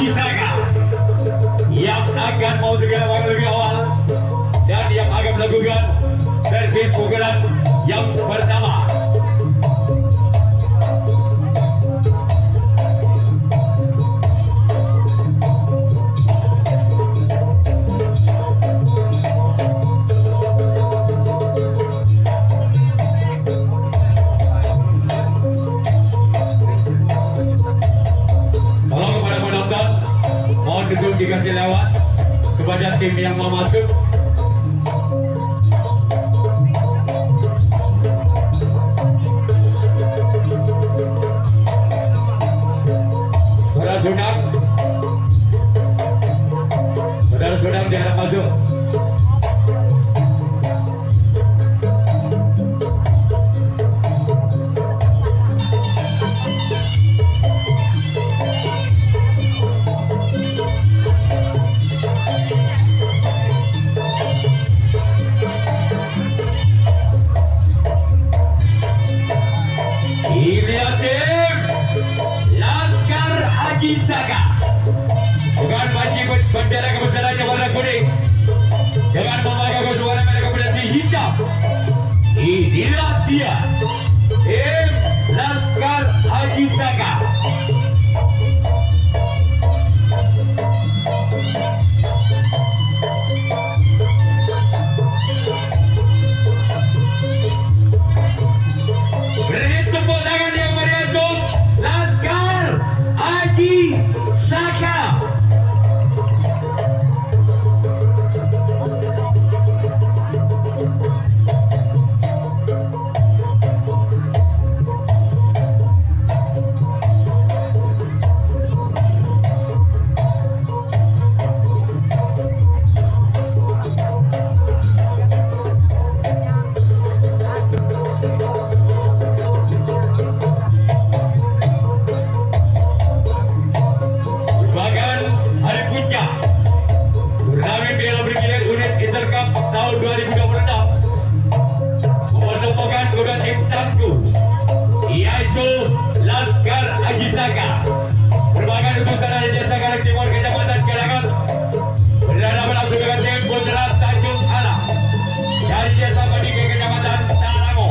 Agisaka yang akan mau segera lebih awal dan yang akan melakukan servis pukulan yang pertama. Gedung dikasih lewat kepada tim yang mau masuk. Saudara-saudara diharap masuk. Agisaka dengan baju bendera kebesarannya warna kuning dengan memakai garis warna merah kombinasi hitam. Inilah dia tim Laskar Agisaka. Beri tepuk tangan yang meriah untuk Laskar Agisaka. Tahun 2026 mempertemukan kedua tim tangguh yaitu Laskar Agisaka merupakan utusan dari Desa Karang Timur Kecamatan Kelangan berhadapan langsung dengan tim Putra Tanjung Alam dari Desa Padike Kecamatan Talango.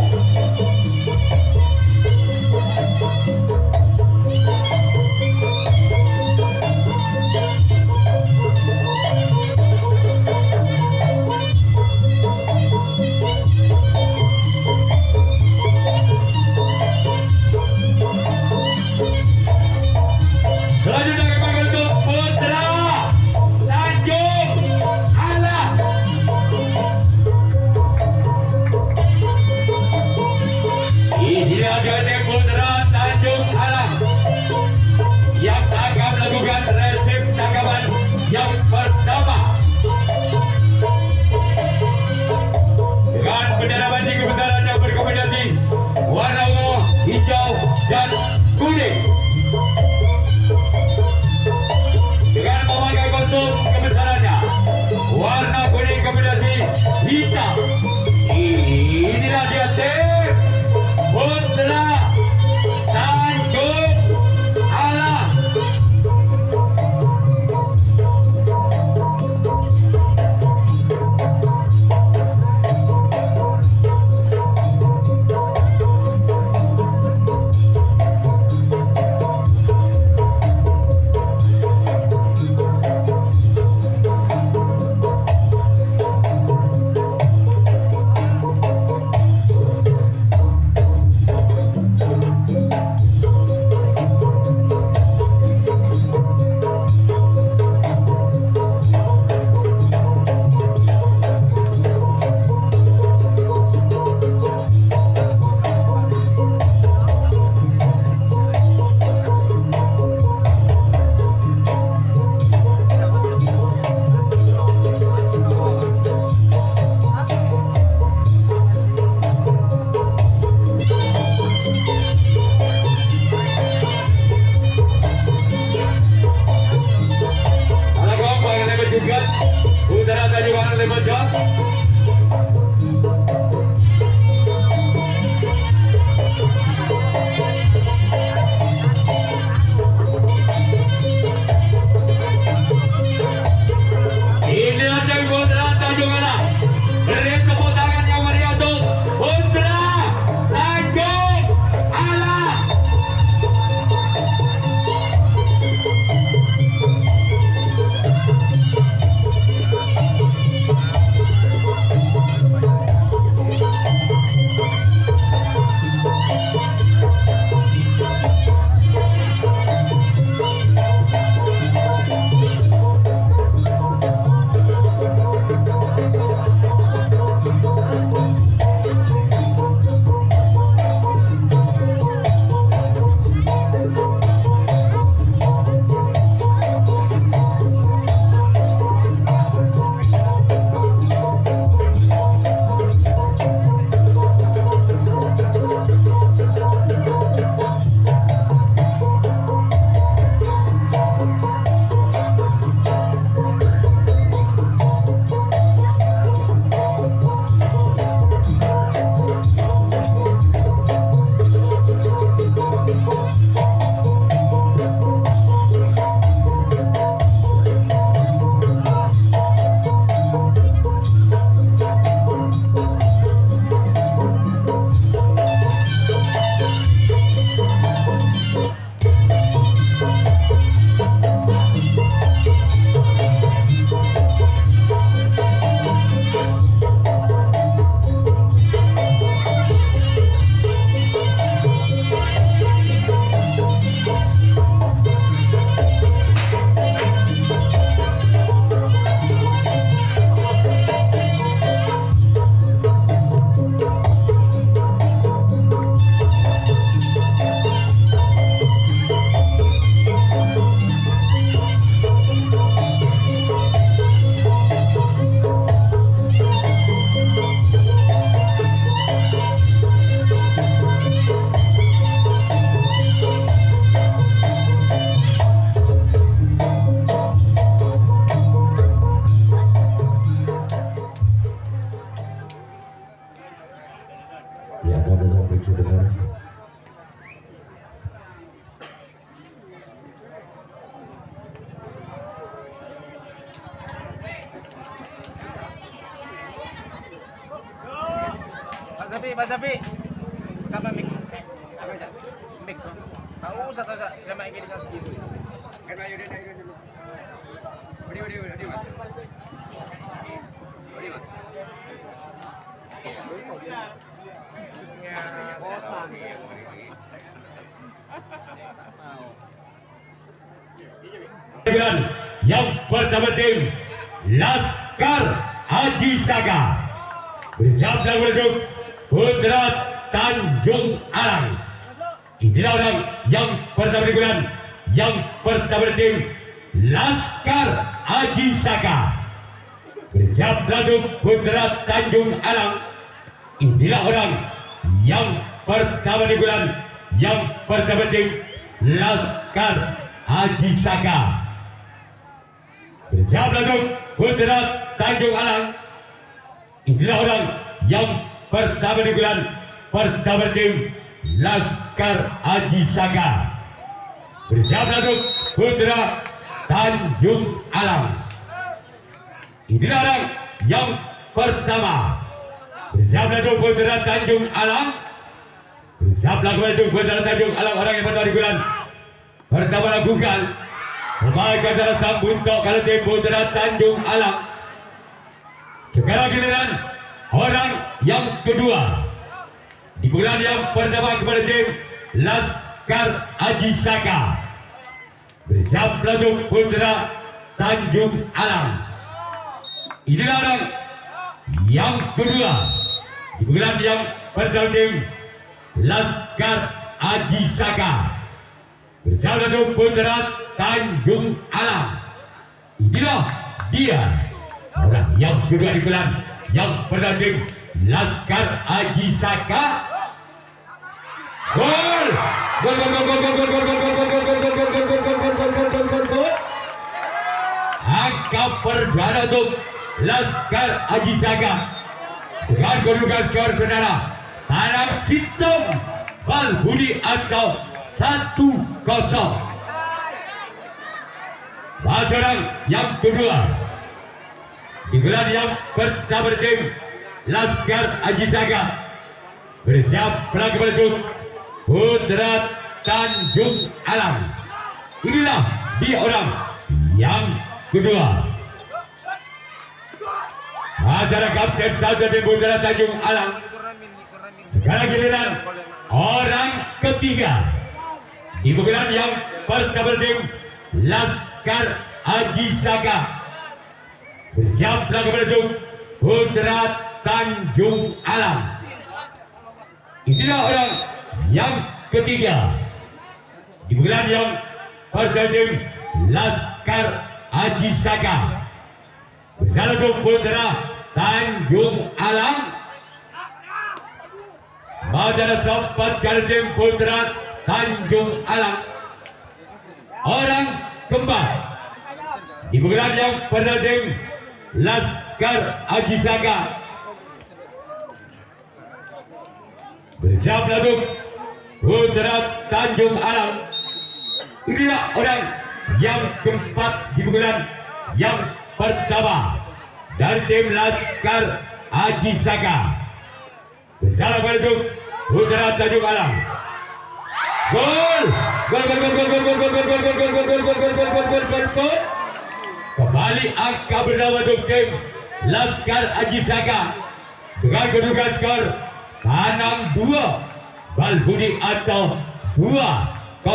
Selanjutnya kami untuk Putra Tanjung Alam. Ini ada tim Putra Tanjung Alam yang akan melakukan resip tangkapan yang pertama dengan bendera banting kebesaran yang berkombinasi warna ungu, hijau, dan kuning. Basabi. Kama mik. Mik. Tahu satu lama ini kan gitu. Kan ayo dulu. Odi. Ya, bosan ya. Yang pertama tim Laskar Haji Saga bersiap dan menuju Putra Tanjung Alang. Inilah orang yang pertama digunakan. Yang pertama tim Laskar Haji Saga bersiap menuju Putra Tanjung Alang. Inilah orang yang pertama digunakan. Yang pertama tim Laskar Haji Saga bersiap menuju Putra Tanjung Alang. Inilah orang yang pertama digunakan. Pertama tim Laskar Haji Saga bersiap menuju Putra Tanjung Alang. Inilah orang yang pertama bersiap menuju Putra Tanjung Alang. Bersiap menuju Putra Tanjung Alang. Orang yang pertama digunakan. Pertama lakukan sebagai adalah sambung untuk kalau tim Putra Tanjung Alang. Sekarang giliran orang yang kedua di bulan yang pertama kepada tim Laskar Haji Saga bersiap menuju Putra Tanjung Alang. Inilah orang yang kedua di bulan yang pertama tim Laskar Haji Saga bersiap menuju Putra Tanjung Alang. Inilah dia orang yang kedua di bulan yang pertama tim Laskar Haji Saga. Gol! Angka perdana untuk Laskar Haji Saga dengan kedudukan skor saudara Tanam Sitom Balbudi atau 1-0. Pasangan yang kedua digelar yang pertama tim Laskar Haji Saga bersiap pelagi menuju Putra Tanjung Alang. Inilah dia orang yang kedua. Acara kapten satu tim Putra Tanjung Alang. Sekarang giliran orang ketiga di bulan yang pertama tim Laskar Haji Saga bersiap pelagi menuju Putra Tanjung Alang. Inilah orang yang ketiga di bulan yang pertama tim Laskar Haji Saga bersiap menuju Putra Tanjung Alang. Majalah sempat kali tim Putra Tanjung Alang. Orang keempat di bulan yang pertama tim Laskar Haji Saga bersiap menuju Putra Tanjung Alang. Inilah orang yang keempat di bulan yang pertama dari tim Laskar Haji Saga bersiap menuju Putra Tanjung Alang. Gol! Gol! Kembali angka bernama untuk tim Laskar Haji Saga dengan kedudukan skor Tanam 2 Balbudi atau 2-0.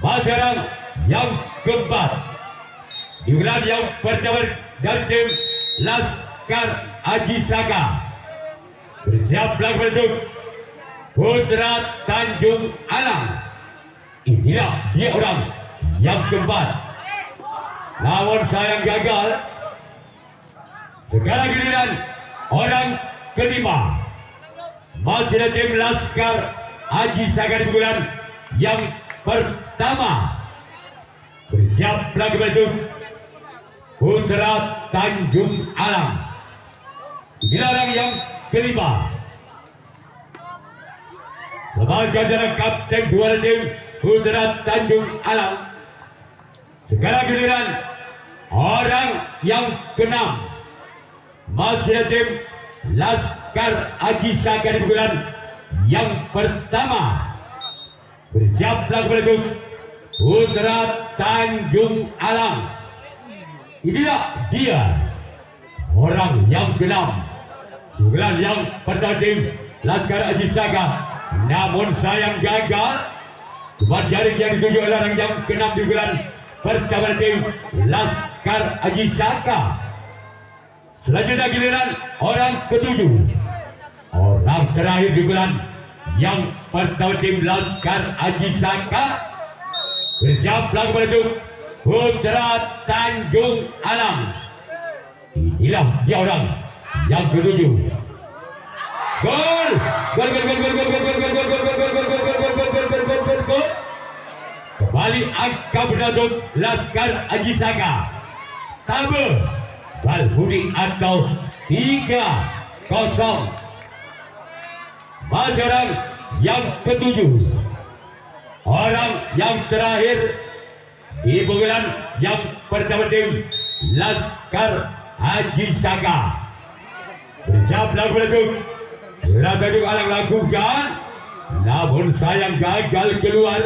Pasangan yang keempat di bulan yang pertama dari tim Laskar Haji Saga bersiap pelagi menuju Putra Tanjung Alang. Inilah dia orang yang keempat. Namun sayang gagal. Sekarang giliran orang kelima masih ada tim Laskar Haji Saga di bulan yang pertama bersiap pelagi menuju Putra Tanjung Alang. Inilah orang yang kelima. Lepaskan jarak kapten dua tim Putra Tanjung Alang. Sekarang giliran orang yang keenam masih ada tim Laskar Laskar Aji Saka di pukulan yang pertama. Bersiaplah berlaku Putra Tanjung Alang. Inilah dia orang yang keenam. Pukulan yang pertama tim Laskar Aji Saka, namun sayang gagal. Cuma jaring yang dituju oleh orang yang keenam di pukulan pertama tim Laskar Aji Saka. Selanjutnya giliran orang ketujuh. Orang terakhir di bulan yang pertama tim Laskar Aji Saka. Bersiaplah menuju Putra Tanjung Alang. Inilah dia orang yang ketujuh. Gol! Gol! Kembali angka berdatuk Laskar Aji Saka. Tambah Balbudi atau 3-0. Masih orang yang ketujuh. Orang yang terakhir di pukulan yang pertama tim Laskar Aji Saka. Bersiaplah berlaku Tanjung Alang lakukan, namun sayang gagal keluar.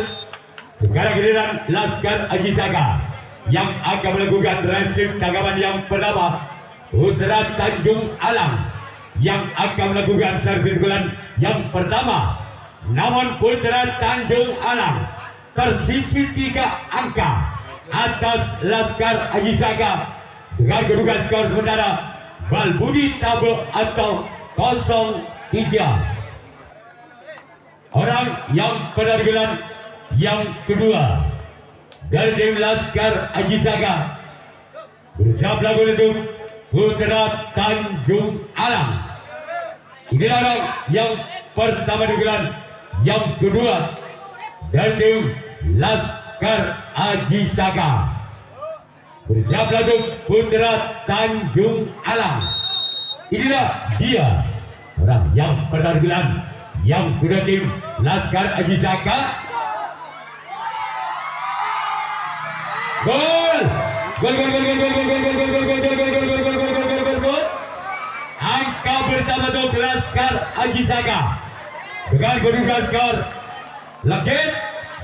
Sekarang giliran Laskar Aji Saka yang akan melakukan resip tanggapan yang pertama. Putra Tanjung Alang yang akan melakukan servis bulan yang pertama. Namun Putra Tanjung Alang tersisi 3 angka atas Laskar Aji Saka dengan kedudukan skor sementara Balbudi Tabo atau 0-3. Orang yang pada bulan yang kedua dari tim Laskar Aji Saka. Bersiaplah untuk Putra Tanjung Alang. Inilah orang yang pertama di bulan yang kedua dari tim Laskar Aji Saka. Bersiaplah untuk Putra Tanjung Alang. Inilah dia orang yang pertama di bulan yang kedua tim Laskar Aji Saka. Gol! Gol! Angka pertama untuk Laskar Aji Saka dengan kedudukan skor legit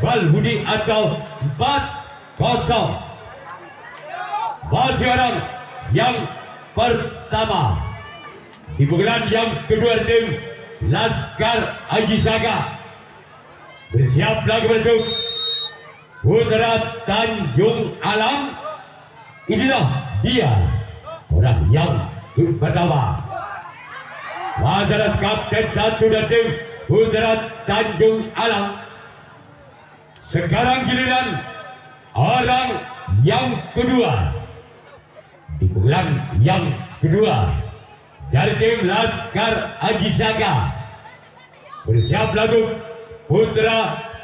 Balbudi atau 4-0. Masih orang yang pertama di pukulan yang kedua tim Laskar Aji Saka. Bersiaplah untuk Putra Tanjung Alang. Inilah dia orang yang pertama. Masalah kapten 1 dan tim Putra Tanjung Alang. Sekarang giliran orang yang kedua di pukulan yang kedua dari tim Laskar Aji Saka. Bersiaplah untuk Putra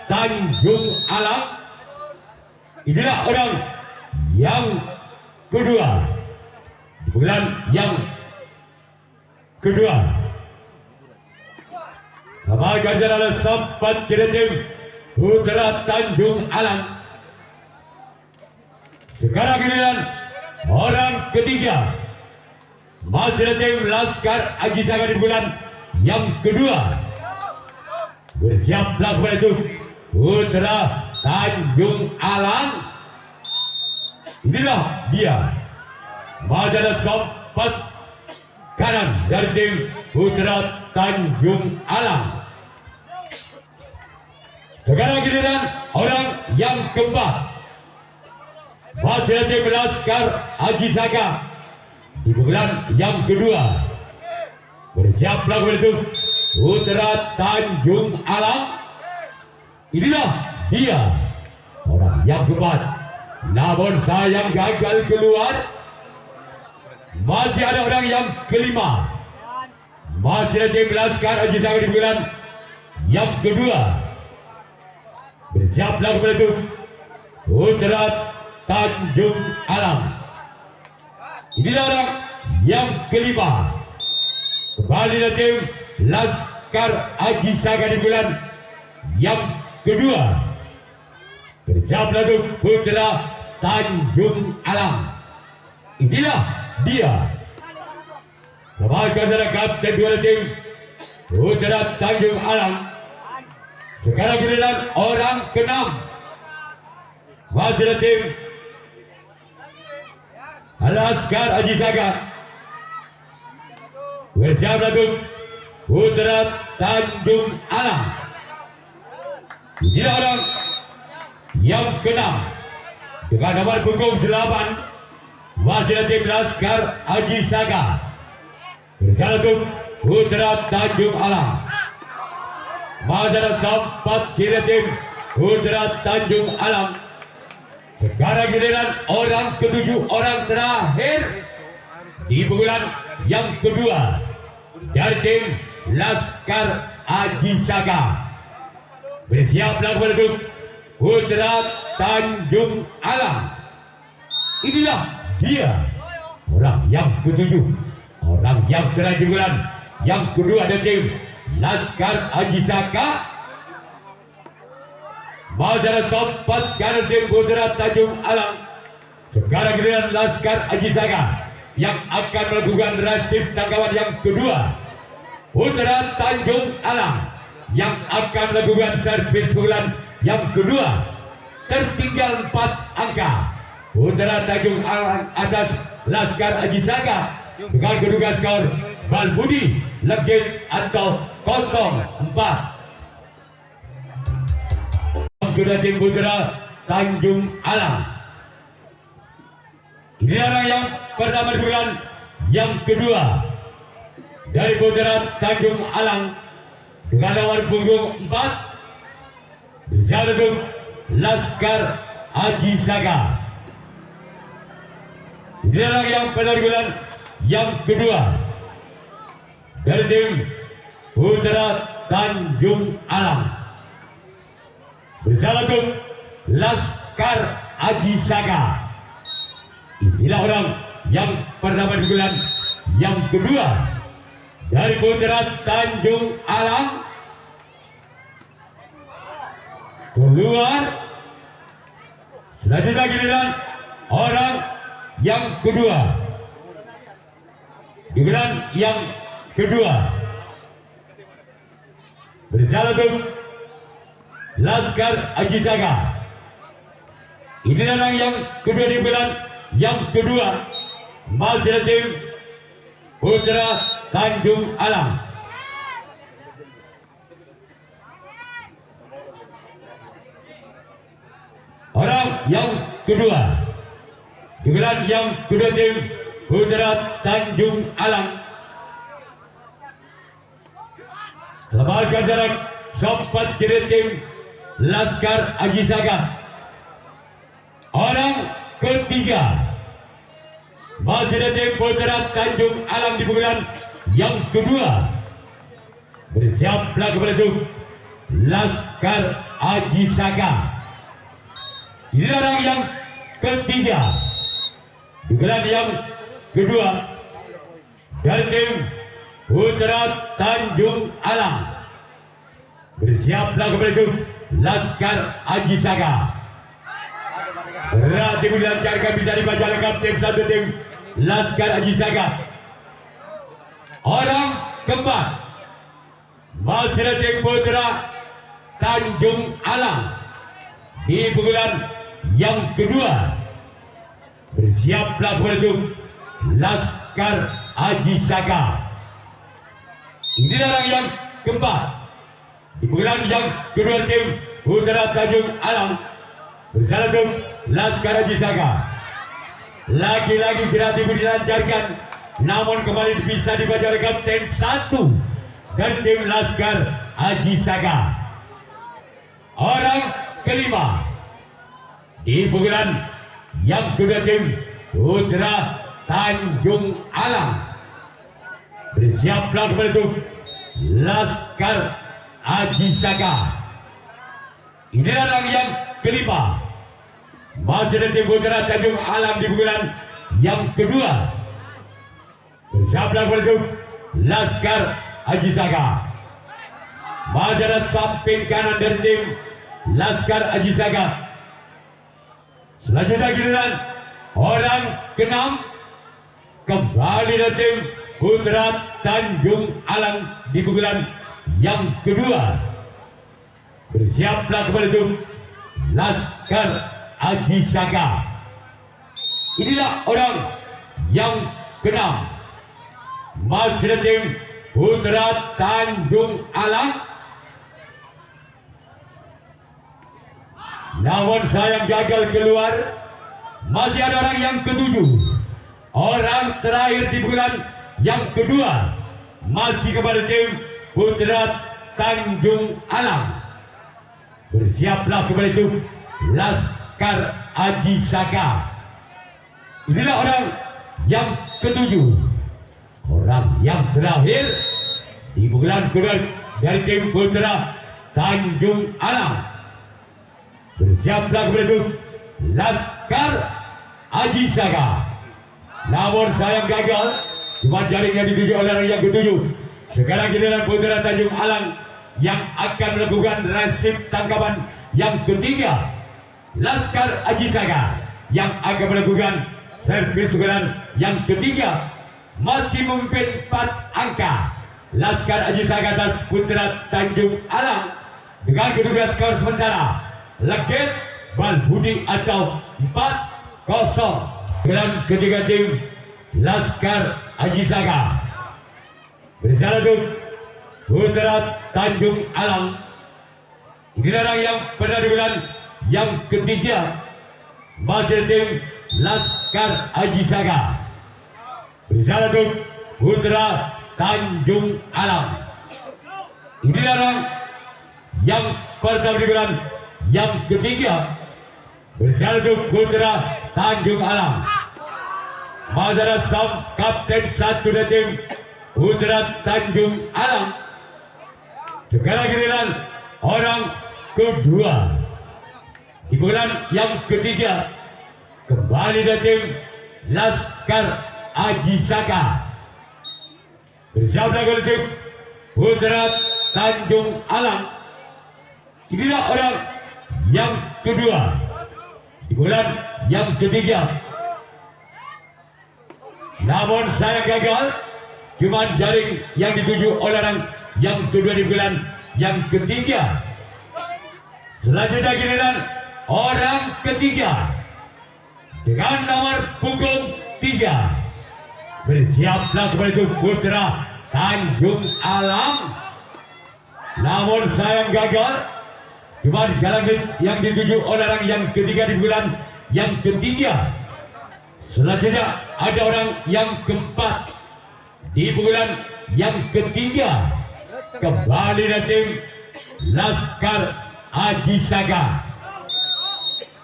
Tanjung Alang. Inilah orang yang kedua di bulan yang kedua. Sama ganjaran sempat kira tim Putra Tanjung Alang. Sekarang giliran orang ketiga masih tim Laskar Aji Saka di bulan yang kedua. Bersiaplah itu Putra Tanjung Alang. Inilah dia majalah sempat kanan dari tim Putra Tanjung Alang. Sekarang giliran orang yang keempat masih tim Laskar Aji Saka di bulan yang kedua. Bersiaplah itu Putra Tanjung Alang. Inilah dia orang yang keempat, namun sayang gagal keluar. Masih ada orang yang kelima, masih ada tim Laskar Aji Saka di bulan yang kedua. Bersiaplah itu Putra Tanjung Alang. Inilah orang yang kelima. Kembali dari tim Laskar Aji Saka di bulan yang kedua. Bersiaplah untuk Putra Tanjung Alang. Inilah dia Lepaskan dari kapten dua tim Putra Tanjung Alang. Sekarang giliran orang ke-6 masih tim Laskar Haji Saga bersiap untuk Putra Tanjung Alang. Inilah orang yang ke-6 dengan nomor punggung 8 masih tim Laskar Haji Saga bersiap untuk Putra Tanjung Alang. Madara sempat kira tim Putra Tanjung Alang. Sekarang giliran orang ke-7, orang terakhir di pukulan yang kedua dari tim Laskar Haji Saga. Bersiaplah untuk Putra Tanjung Alang. Inilah dia orang yang ke-7, orang yang terakhir di pukulan yang kedua dari tim Laskar Haji Saga. Madara sempat kanan tim Putra Tanjung Alang. Sekarang giliran Laskar Haji Saga yang akan melakukan rasif tangkapan yang kedua. Putra Tanjung Alang yang akan melakukan servis pukulan yang kedua. Tertinggal 4 angka. Putra Tanjung Alang atas Laskar Haji Saga dengan kedudukan skor Balbudi legit atau 0-4. Sudah tim Putra Tanjung Alang. Ini orang yang pertama di bulan yang kedua dari Putra Tanjung Alang dengan nomor punggung 4 bisa untuk Laskar Haji Saga. Ini orang yang pertama di bulan yang kedua dari tim Putra Tanjung Alang bersama untuk Laskar Haji Saga. Inilah orang yang pertama di bulan yang kedua dari Putra Tanjung Alang. Keluar. Selanjutnya giliran orang yang kedua. Giliran yang kedua bersama untuk Laskar Haji Saga. Ini orang yang kedua di bulan yang kedua masih tim Putra Tanjung Alang. Orang yang kedua di bulan yang kedua tim Putra Tanjung Alang. Selamatkan jarak sempat kiri tim Laskar Haji Saga. Orang ketiga masih ada tim Putra Tanjung Alang di pukulan yang kedua. Bersiaplah kepada itu Laskar Haji Saga. Ini orang yang ketiga di pukulan yang kedua dari tim Putra Tanjung Alang. Bersiaplah kepada itu Laskar Haji Saga. Berarti dilancarkan bisa dibaca lengkap tim satu tim Laskar Haji Saga. Orang keempat masih tim Putra Tanjung Alang di pukulan yang kedua. Bersiaplah kepada itu Laskar Haji Saga. Ini orang yang keempat di pukulan yang kedua tim Putra Tanjung Alang bersama tim Laskar Haji Saga. Lagi-lagi kreatif dilancarkan, namun kembali bisa dibaca oleh kapten 1 dan tim Laskar Haji Saga. Orang kelima di pukulan yang kedua tim Putra Tanjung Alang. Bersiaplah kepada itu Laskar Haji Saga. Ini orang yang kelima masih ada tim Putra Tanjung Alang di pukulan yang kedua. Bersiaplah kepada itu Laskar Haji Saga. Masih ada samping kanan dari tim Laskar Haji Saga. Selanjutnya giliran orang ke-6 kembali dari tim putra Tanjung Alang di pukulan yang kedua. Bersiaplah kembali itu Laskar Haji Saka. Inilah orang yang keenam. Masih tim putra Tanjung Alang. Namun sayang gagal keluar. Masih ada orang yang ketujuh. Orang terakhir di bulan yang kedua. Masih kepada tim putra Tanjung Alang. Bersiaplah kembali itu Laskar Haji Saka. Inilah orang yang ketujuh. Orang yang terakhir di bulan kedua dari tim putra Tanjung Alang. Bersiaplah kembali itu Laskar Haji Saka. Namun sayang gagal. Cuma jaring yang dituju oleh orang yang ketujuh. Sekarang giliran putra Tanjung Alang yang akan melakukan resip tangkapan yang ketiga. Laskar Haji Saka yang akan melakukan servis pukulan yang ketiga. Masih memimpin 4 angka. Laskar Haji Saka atas putra Tanjung Alang dengan kedudukan skor sementara Legit Balbudi atau 4-0. Dalam ketiga tim Laskar Haji Saka. Bersama putra Tanjung Alang. Ini orang yang pada di bulan yang ketiga. Masih tim Laskar Haji Saka. Bersama putra Tanjung Alang. Ini orang yang pertama di bulan yang ketiga. Bersama putra Tanjung Alang. Mazara Sam Kapten 1 dari tim putra Tanjung Alang. Sekarang giliran orang kedua di bulan yang ketiga. Kembali dari tim Laskar Haji Saka. Bersama dengan tim putra Tanjung Alang. Inilah orang yang kedua di bulan yang ketiga. Namun saya gagal. Cuma jaring yang dituju oleh orang yang kedua di bulan yang ketiga. Selanjutnya giliran orang ketiga dengan nomor punggung 3. Bersiaplah kembali itu putra Tanjung Alang. Namun sayang gagal. Cuma jaring yang dituju oleh orang yang ketiga di bulan yang ketiga. Selanjutnya ada orang yang keempat di bulan yang ketiga. Kembali dari tim Laskar Haji Saka.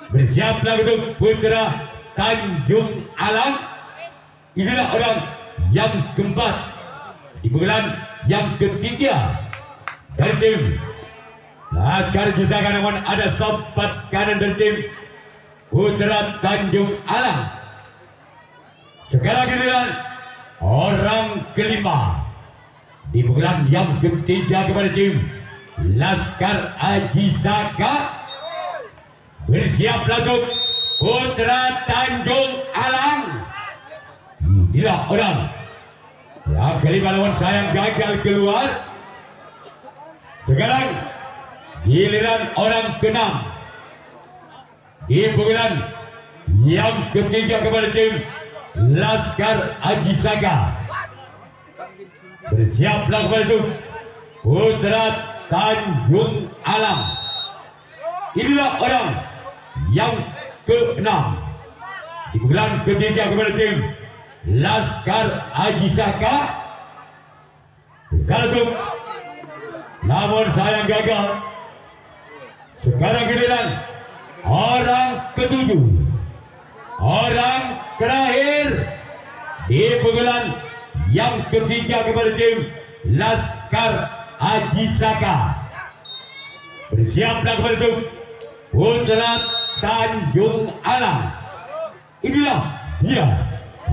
Bersiaplah untuk putra Tanjung Alang. Inilah orang yang keempat di bulan yang ketiga dari tim Laskar Haji Saka. Namun ada sobat kanan dari tim putra Tanjung Alang. Sekarang giliran orang kelima di bulan yang ketiga kepada tim Laskar Haji Saka. Bersiaplah untuk putra Tanjung Alang. Inilah orang yang kelima. Lawan sayang gagal keluar. Sekarang giliran orang keenam di bulan yang ketiga kepada tim Laskar Haji Saka. Bersiaplah kembali itu putra Tanjung Alang. Inilah orang yang keenam di bulan ketiga kepada tim Laskar Haji Saka. Satu. Namun sayang gagal. Sekarang giliran orang ketujuh. Orang terakhir di pukulan yang ketiga kepada tim Laskar Haji Saka. Bersiaplah kepada itu putra Tanjung Alang. Inilah dia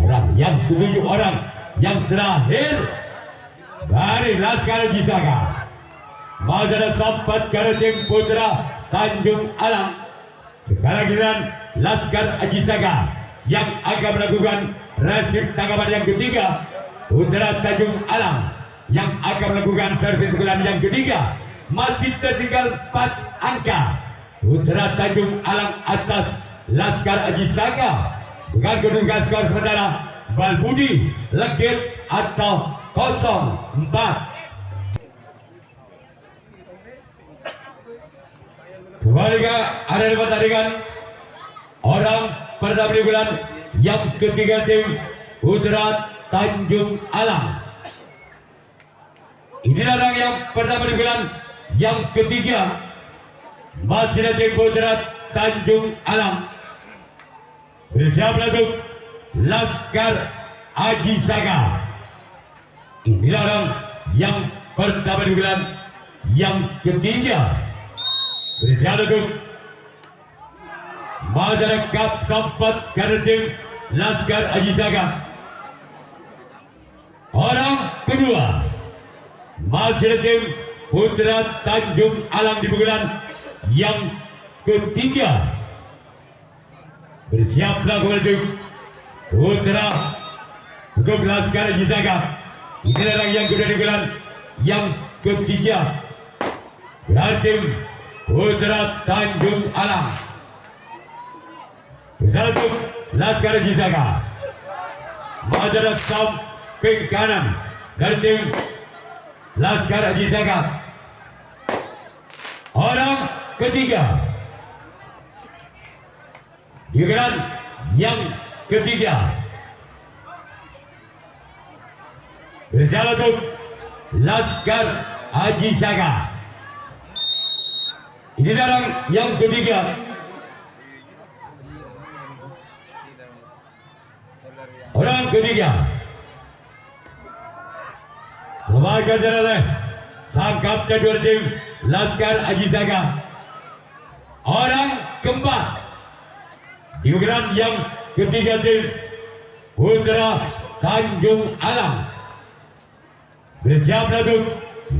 orang yang ketujuh, orang yang terakhir dari Laskar Haji Saka. Mazara sempat ke tim putra Tanjung Alang. Sekarang giliran Laskar Haji Saka yang akan melakukan resip tangkapan yang ketiga. Putra Tanjung Alang yang akan melakukan servis bulan yang ketiga. Masih tertinggal 4 angka. Putra Tanjung Alang atas Laskar Aji Saga dengan kedudukan skor sementara Balbudi Legit atau 0-4. Kembali ke area pertandingan. Orang pertama di bulan yang ketiga tim Putra Tanjung Alang. Inilah orang yang pertama di bulan yang ketiga. Masih tim Putra Tanjung Alang. Bersiap untuk Laskar Aji Saga. Inilah orang yang pertama di bulan yang ketiga. Bersiap untuk masyarakat sempat karena tim Laskar Aji Saga. Orang kedua masih tim Putra Tanjung Alang di bulan yang ketiga. Bersiaplah untuk Putra untuk Laskar Aji Saga. Inilah orang yang kedua di bulan yang ketiga. Berarti Putra Tanjung Alang. Bersatu Laskar Aji Saga. Majalah samping kanan dari tim Laskar Aji Saga. Orang ketiga di bulan yang ketiga. Bersatu Laskar Aji Saga. Ini dalam yang ketiga. Orang ketiga. Memakai oleh sang kapten dua tim Laskar Aji Saga. Orang keempat di bulan yang ketiga tim Putra Tanjung Alang. Bersiap untuk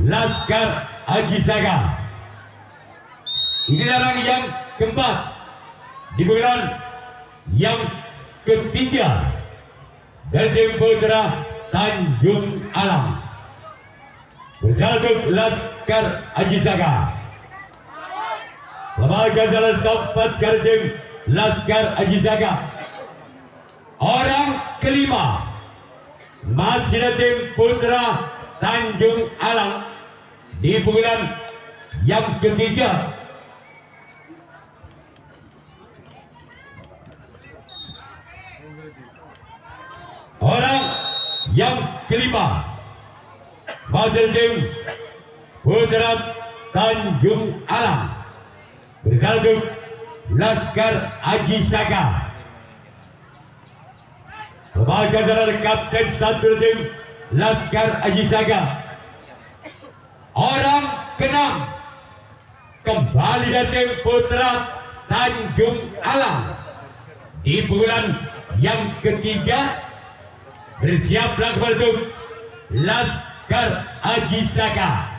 Laskar Aji Saga. Ini orang yang keempat di bulan yang ketiga dari tim Putra Tanjung Alang. Bersatu Laskar Aji Saga. Lembaga jalan sempat dari tim Laskar Aji Saga. Orang kelima masih dari tim Putra Tanjung Alang di bulan yang ketiga. Orang yang kelima masih tim Putra Tanjung Alang. Bersatu Laskar Aji Saga. Lembaga jalan kapten satu tim Laskar Aji Saga. Orang keenam kembali dari tim Putra Tanjung Alang di bulan yang ketiga. Bersiaplah untuk Laskar Aji Saga.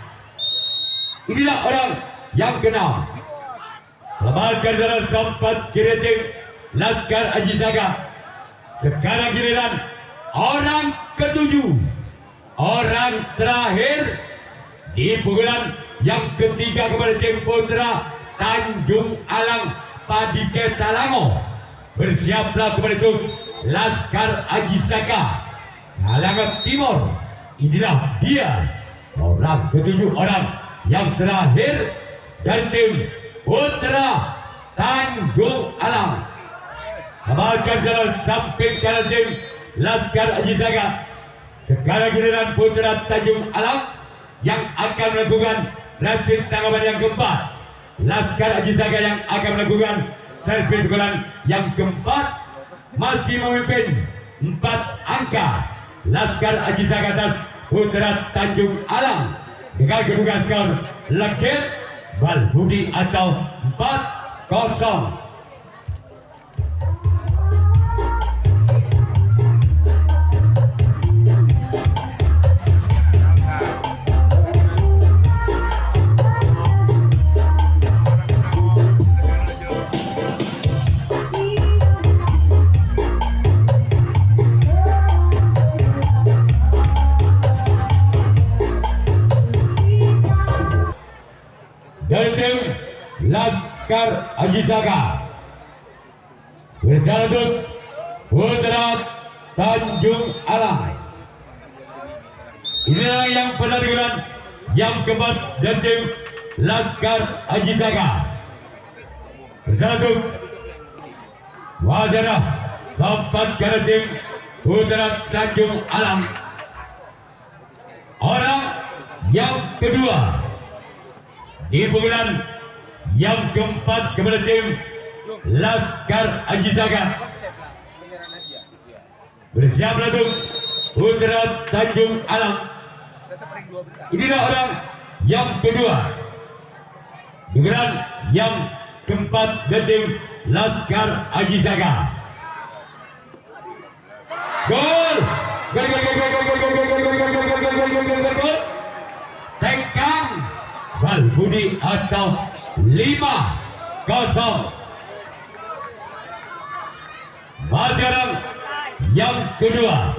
Inilah orang yang keenam. Lembaga jalan sempat kiri Laskar Aji Saga. Sekarang giliran orang ketujuh. Orang terakhir di bulan yang ketiga kepada tim Putra Tanjung Alang Padike Talango. Bersiaplah kepada itu Laskar Aji Saga. Kalangan Timur. Inilah dia orang ketujuh, orang yang terakhir dan tim Putra Tanjung Alang. Kembalikan jalan samping kanan tim Laskar Aji Saga. Sekarang giliran Putra Tanjung Alang yang akan melakukan transit tanggapan yang keempat. Laskar Aji Saga yang akan melakukan servis bulan yang keempat. Masih memimpin 4 angka. Laskar Aji Saga atas Putra Tanjung Alang dengan kedudukan skor Legit Balbudi atau 4-0. Aji Saka. Berjalan untuk Putra Tanjung Alam. Inilah yang penarikan yang keempat dan tim Laskar Aji Saka. Berjalan untuk Wajara sempat ke tim Putra Tanjung Alam. Orang yang kedua di pukulan yang keempat kepada tim Laskar Aji Saka. Bersiap untuk Putra Tanjung Alam. Inilah orang yang kedua di pukulan yang keempat dari tim Laskar Aji Saka. Gol! Gol! Gol! Gol! Gol! Gol! Gol! Gol! Gol! Gol! Gol! Gol! Gol! Gol! Tekang Balbudi atau 5-0. Sekarang yang kedua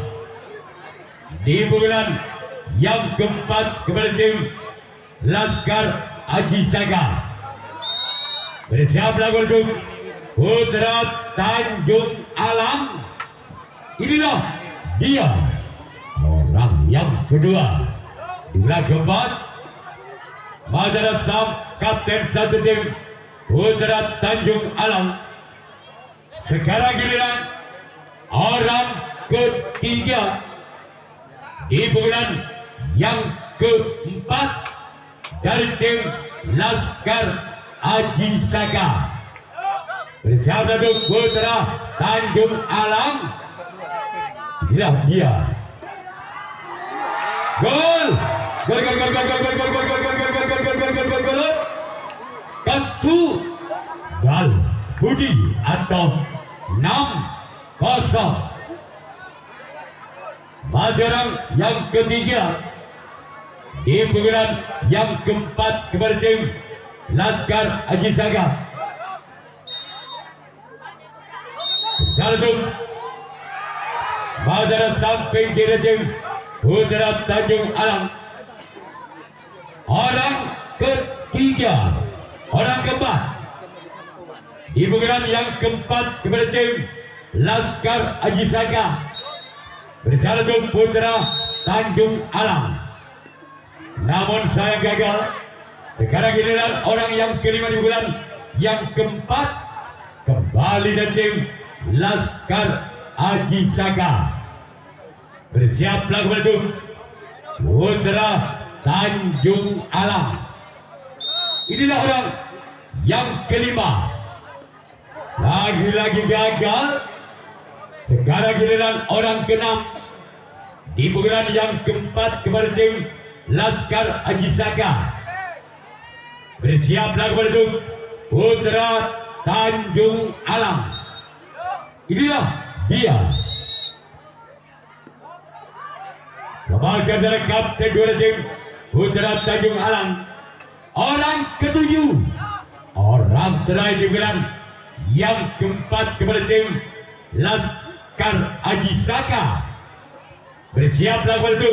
di pukulan yang keempat kepada tim Laskar Aji Saka. Bersiap lagu untuk Putra Tanjung Alam. Inilah dia orang yang kedua di pukulan keempat. Masyarakat Sam Kapten satu tim Putra Tanjung Alam. Sekarang giliran orang ketiga di pukulan yang keempat dari tim Laskar Aji Saka. Bersiap untuk Putra Tanjung Alam. Inilah dia. Gol! Gol! Gol! Gol! Gol! Gol! Gol! Gol! Gol! Gol! Gol! Gol! Gol! Gol! Gol! Gol! Kartu Gal Budi atau 6-0. Masyarakat yang ketiga di pukulan yang keempat kepada tim Laskar Aji Saka. Satu Masyarakat samping kiri tim Putra Tanjung Alam. Orang ketiga, orang keempat di pukulan yang keempat kepada tim Laskar Aji Saka. Bersalah untuk Putra Tanjung Alam. Namun saya gagal. Sekarang giliran orang yang kelima di pukulan yang keempat kembali dari tim Laskar Aji Saka. Bersiaplah kepada itu Putra Tanjung Alam. Inilah orang yang kelima. Lagi-lagi gagal. Sekarang giliran orang keenam di pukulan yang keempat kepada tim Laskar Aji Saka. Bersiaplah kepada itu Putra Tanjung Alam. Inilah dia. Kembali dari kapten dua tim Putra Tanjung Alam. Orang ketujuh, orang terakhir di bulan yang keempat kepada tim Laskar Aji Saka. Bersiaplah kepada itu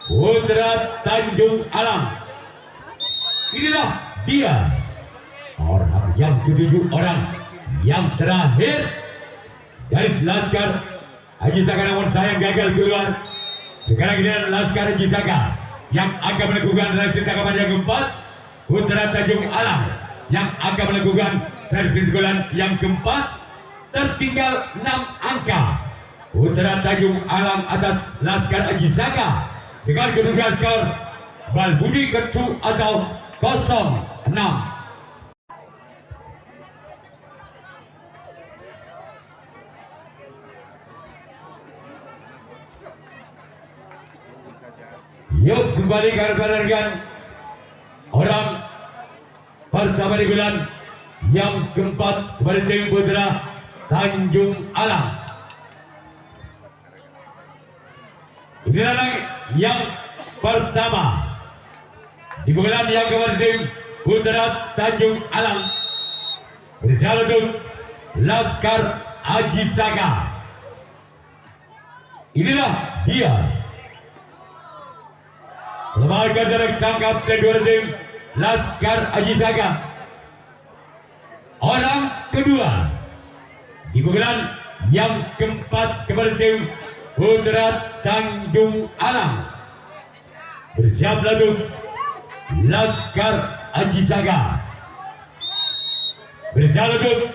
Putra Tanjung Alam. Inilah dia orang yang ketujuh, orang yang terakhir dari Laskar Aji Saka. Namun saya gagal keluar. Sekarang ini Laskar Aji Saka yang akan melakukan servis tangkapan yang keempat. Putra Tanjung Alam yang akan melakukan servis golan yang keempat. Tertinggal 6 angka. Putra Tanjung Alam atas Laskar Aji Saka dengan kedudukan skor Balbudi Ketu atau 0-6. Yuk kembali ke rekan-rekan. Orang pertama di bulan yang keempat kepada tim Putra Tanjung Alam. Inilah yang pertama di bulan yang keempat tim Putra Tanjung Alam. Bersalah untuk Laskar Aji Saka. Inilah dia. Selamat dari tangkap kedua tim Laskar Aji Saka. orang kedua di pukulan yang keempat kepada tim Putra Tanjung Alang. Bersiap lalu Laskar Haji Saga. Bersiap lalu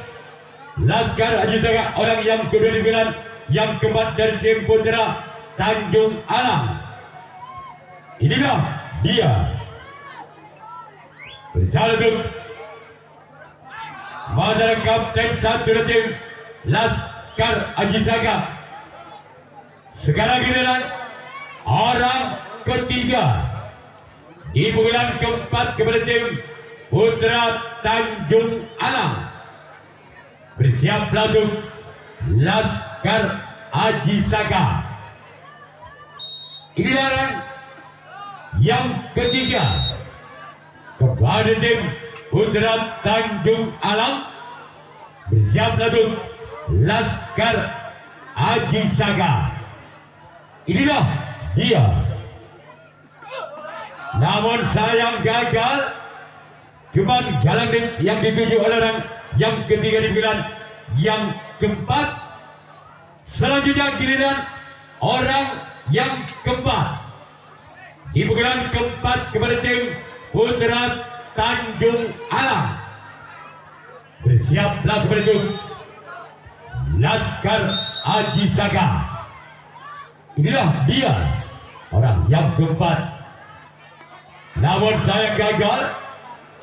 Laskar Haji Saga, orang yang kedua di pukulan yang keempat dari tim Putra Tanjung Alang. Inilah dia. Bersiap lalu Madara Kapten satu dari tim Laskar Haji Saga. Sekarang giliran orang ketiga di pukulan keempat kepada tim Putra Tanjung Alang. Bersiap langsung Laskar Haji Saga. Giliran yang ketiga kepada tim Putra Tanjung Alang. Bersiap langsung Laskar Haji Saga. Inilah dia. Namun sayang gagal. Cuma jalan yang dituju oleh orang yang ketiga di bulan yang keempat. Selanjutnya giliran orang yang keempat di bulan keempat kepada tim Putra Tanjung Alang. Bersiaplah kepada itu Laskar Haji Saga. Inilah dia orang yang keempat. Namun saya gagal.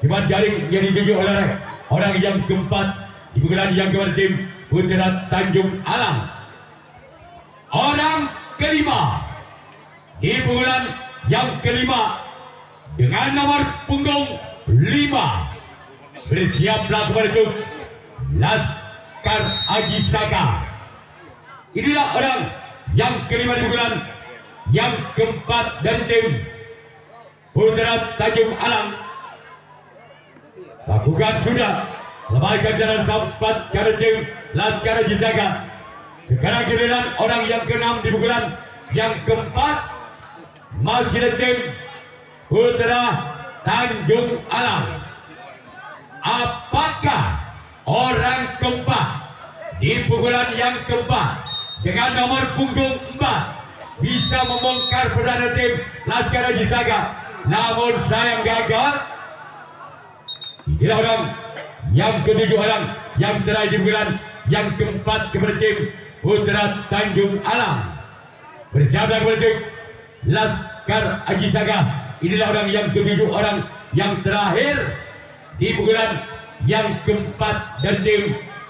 Cuma jaring yang dituju oleh orang yang keempat di pukulan yang kepada tim Putra Tanjung Alang. Orang kelima di pukulan yang kelima dengan nomor punggung 5. Bersiaplah kepada itu Laskar Haji Saga. Inilah orang yang kelima di bulan yang keempat dari tim Putra Tanjung Alang. Lakukan sudah lemahkan jalan sempat dari tim Laskar Haji Saga. Sekarang giliran orang yang keenam di bulan yang keempat masih dari tim Putra Tanjung Alang. Apakah orang keempat di pukulan yang keempat dengan nomor punggung 4 bisa membongkar perdana tim Laskar Haji Saga? Namun sayang gagal. Inilah orang yang ketujuh, orang yang terakhir di bulan yang keempat kepada tim Putra Tanjung Alang. Bersiaplah kepada tim Laskar Haji Saga. Inilah orang yang ketujuh, orang yang terakhir di pukulan yang keempat dari tim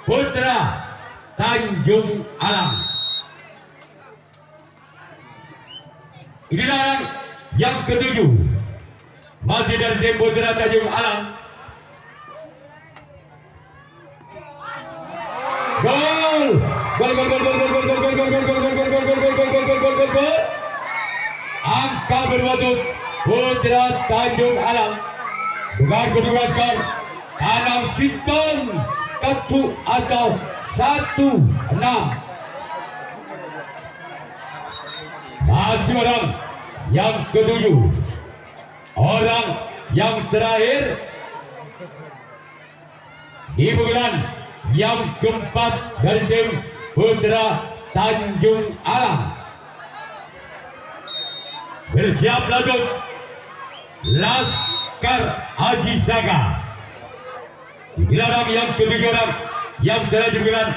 Putra Tanjung Alang. Inilah orang yang ketujuh masih dari tim Putra Tanjung Alang. Gol! Gol! Angka berwatut Putra Tanjung Alang dengan kedudukan 6 Sinton Ketu atau 1-6. Masih orang yang ketujuh, orang yang terakhir di bulan yang keempat dari tim Putra Tanjung Alang. Bersiap lanjut Laskar Haji Saga. Inilah orang yang ketujuh, orang yang terakhir di bulan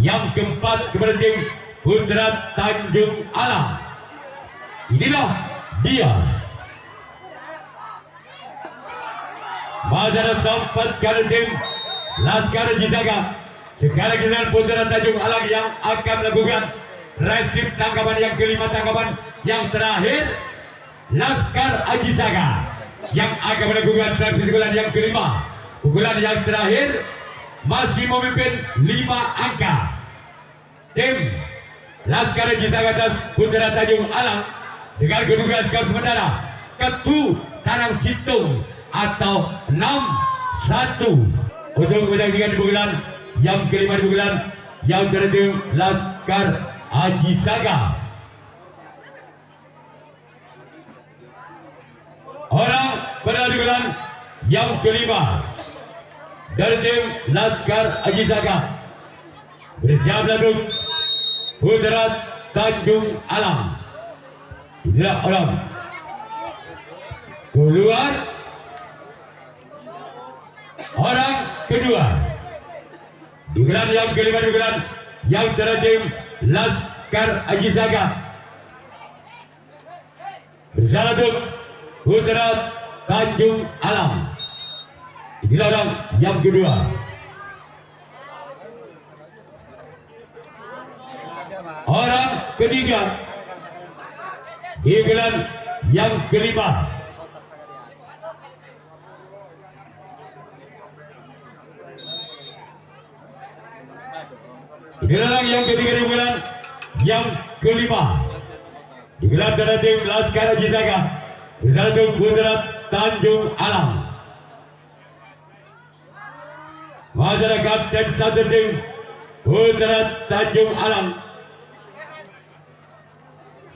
yang keempat kepada tim Putra Tanjung Alang. Inilah dia. Mazhar sempat kepada tim Laskar Haji Saga. Sekarang dengan Putra Tanjung Alang yang akan melakukan resip tangkapan yang kelima, tangkapan yang terakhir. Laskar Haji Saga yang akan melakukan resip pukulan yang kelima, pukulan yang terakhir, masih memimpin 5 angka. Tim Laskar Haji Saga atas Putra Tanjung Alang dengan kedudukan skor sementara Ketu Tanang Citung atau 6-1 untuk menyaksikan pukulan yang kelima di pukulan yang terakhir Laskar Haji Saga. Orang pada pukulan yang kelima dari tim Laskar Haji Saka. Bersiap langsung Putra Tanjung Alam. Inilah orang keluar. Orang kedua dugelan yang kelima, dugelan yang tertim Laskar Haji Saka. Bersiap langsung Putra Tanjung Alam. Inilah orang yang kedua. Orang ketiga dugelan yang kelima. Dugelan yang ketiga, dugelan yang kelima. Dugelan dari tim Laskar Haji Saka. Bersatu Putra Tanjung Alam. Masyarakat tim satu tim Putra Tanjung Alam.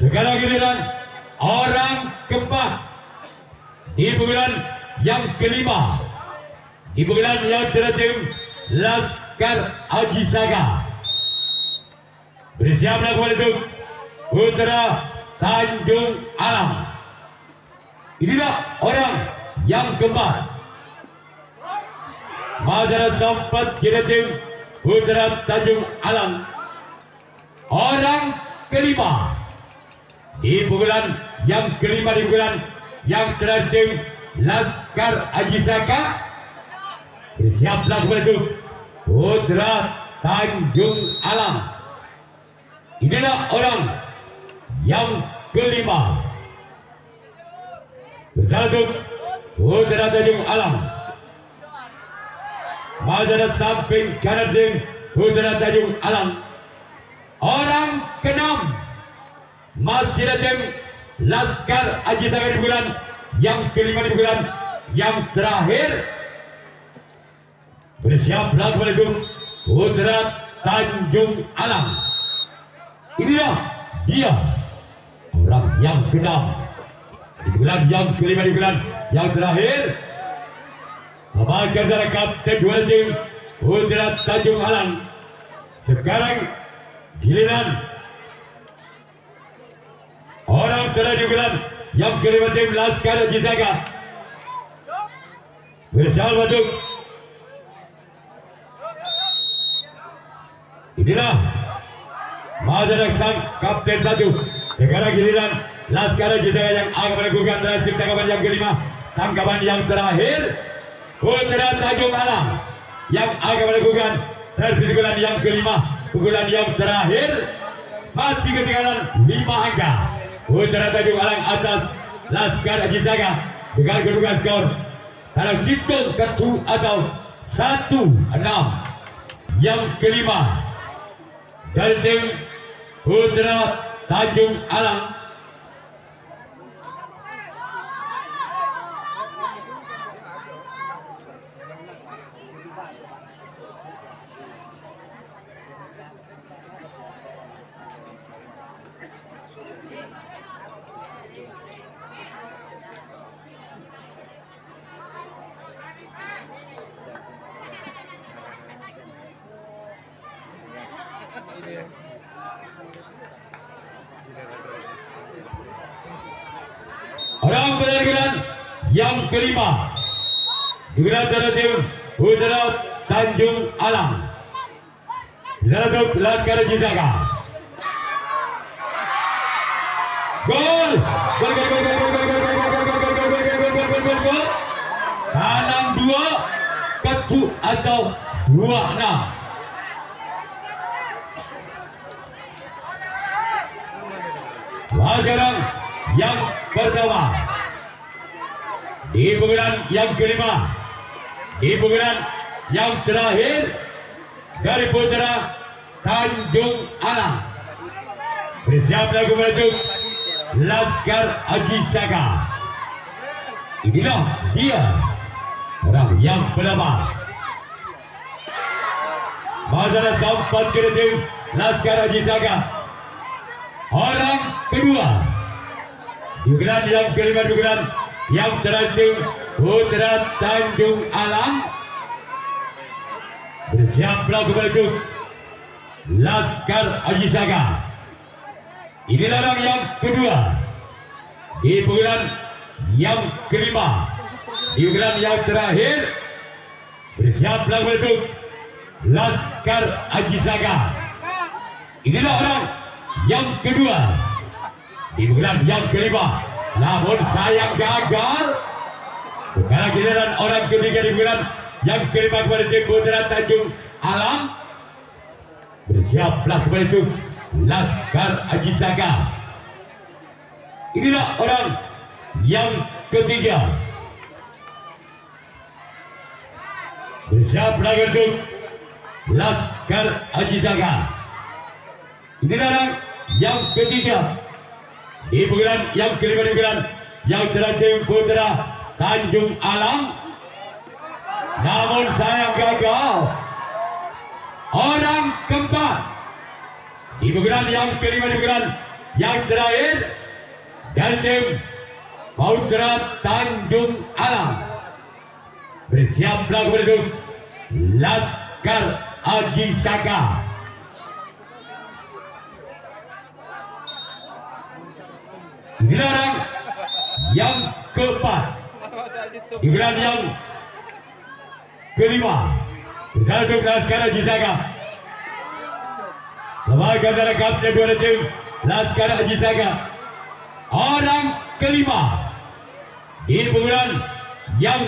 Sekarang giliran orang keempat di bulan yang kelima. Di bulan yang tertim Laskar Haji Saka. Bersiaplah kembali untuk Putra Tanjung Alam. Inilah orang yang keempat. Masyarakat sempat kira tim Putra Tanjung Alam. Orang kelima di bulan yang kelima, di bulan yang terakhir Laskar Haji Saka. Bersiaplah kembali untuk Putra Tanjung Alam. Inilah orang yang kelima. Bersatu Putra Tanjung Alam. Masyarakat samping kanan tim Putra Tanjung Alam. Orang keenam masih tim Laskar Haji Saka di bulan yang kelima, di bulan yang terakhir. Bersiaplah kembali untuk Putra Tanjung Alam. Inilah dia orang yang keenam di bulan yang kelima, di bulan yang terakhir. Sebagai saudara kapten dua tim Putra Tanjung Alam. Sekarang giliran orang terakhir di bulan yang kelima tim Laskar Haji Saka. Bersama masuk. Inilah masyarakat sang kapten satu. Sekarang giliran Laskar Haji Saka yang akan melakukan nasib tangkapan yang kelima. Tangkapan yang terakhir Putra Tanjung Alam yang akan melakukan servis pukulan yang kelima. Pukulan yang terakhir masih ketinggalan 5 angka. Putra Tanjung Alam atas Laskar Haji Saka dengan kedudukan skor dalam hitung kartu atau 1-6. Yang kelima dari tim Putra Tanjung Alam. Orang bergiliran yang kelima digunakan dari tim Putra Tanjung Alam. Untuk Laskar Haji Saka. Gol! Gol! Gol! Gol! Gol! Gol! Gol! Gol! Gol! Gol! Gol! Gol! Gol! Gol! Kanan 2 ketu atau 26. Pelajaran yang pertama di bulan yang kelima, di bulan yang terakhir dari Putra Tanjung Alam. Bersiaplah kembali Laskar Haji Saka. Inilah dia orang yang pertama. Masalah sempat kreatif Laskar Haji Saka. Orang kedua dugelan yang kelima, dugelan yang terakhir Putra Tanjung Alam. Bersiaplah kembali Laskar Haji Saga. Inilah orang yang kedua di bulan yang kelima. Di bulan yang terakhir bersiaplah kembali Laskar Haji Saga. Inilah orang yang kedua di bulan yang kelima. Namun sayang gagal. Sekarang giliran orang ketiga di bulan yang kelima kepada tim Putra Tanjung Alam. Bersiaplah kembali itu Laskar Haji Saga. Inilah orang yang ketiga. Bersiaplah kembali itu Laskar Haji Saga. Inilah orang yang ketiga di bulan yang kelima di bulan yang terakhir Putra Tanjung Alam. Namun sayang gagal. Orang keempat di bulan yang kelima di bulan yang terakhir dan tim Putra Tanjung Alam. Bersiaplah kepada itu Laskar Haji Saga. Inilah orang yang keempat di bulan yang kelima. Bersatu Laskar Haji Saga. Lembaga antara kapten dua tim Laskar Haji Saga. Orang kelima di bulan yang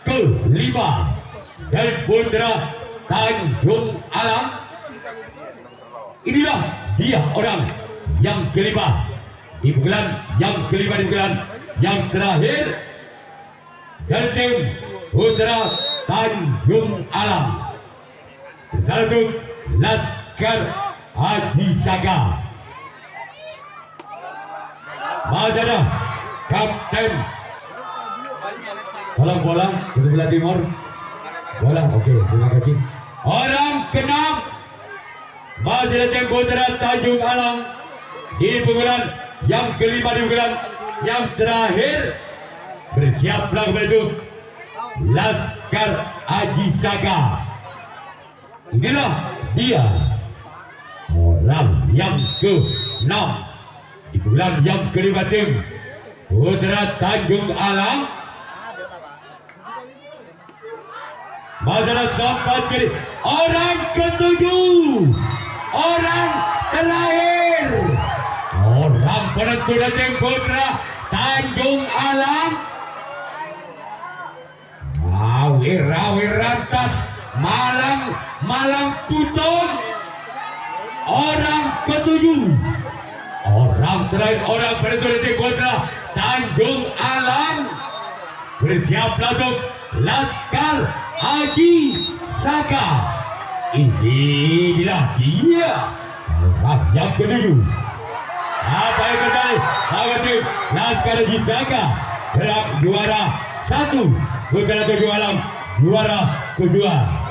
kelima dan Putra Tanjung Alam. Inilah dia orang yang kelima di bulan yang kelima di bulan yang terakhir dan tim Putra Tanjung Alam. Bersatu Laskar Haji Saga. Mazada Kapten. Tolong bola ke sebelah timur. Bola, oke, terima kasih. Orang keenam Mazada tim Putra Tanjung Alam di bulan yang kelima di bulan yang terakhir. Bersiaplah kepada itu Laskar Haji Saga. Inilah dia orang yang ke-6 di bulan yang kelima tim Putra Tanjung Alam. Mazada sempat kiri. Orang ketujuh, orang terakhir, orang penentu dari tim Putra Tanjung Alam. Wira rantas malang tutup. Orang ketujuh, orang terakhir, orang penentu dari tim Putra Tanjung Alam. Bersiaplah untuk Laskar Haji Saga. Inilah dia orang yang ketujuh. Apa yang terjadi? Tim Laskar Haji Saga adalah juara 1, Putra Tanjung Alam juara kedua.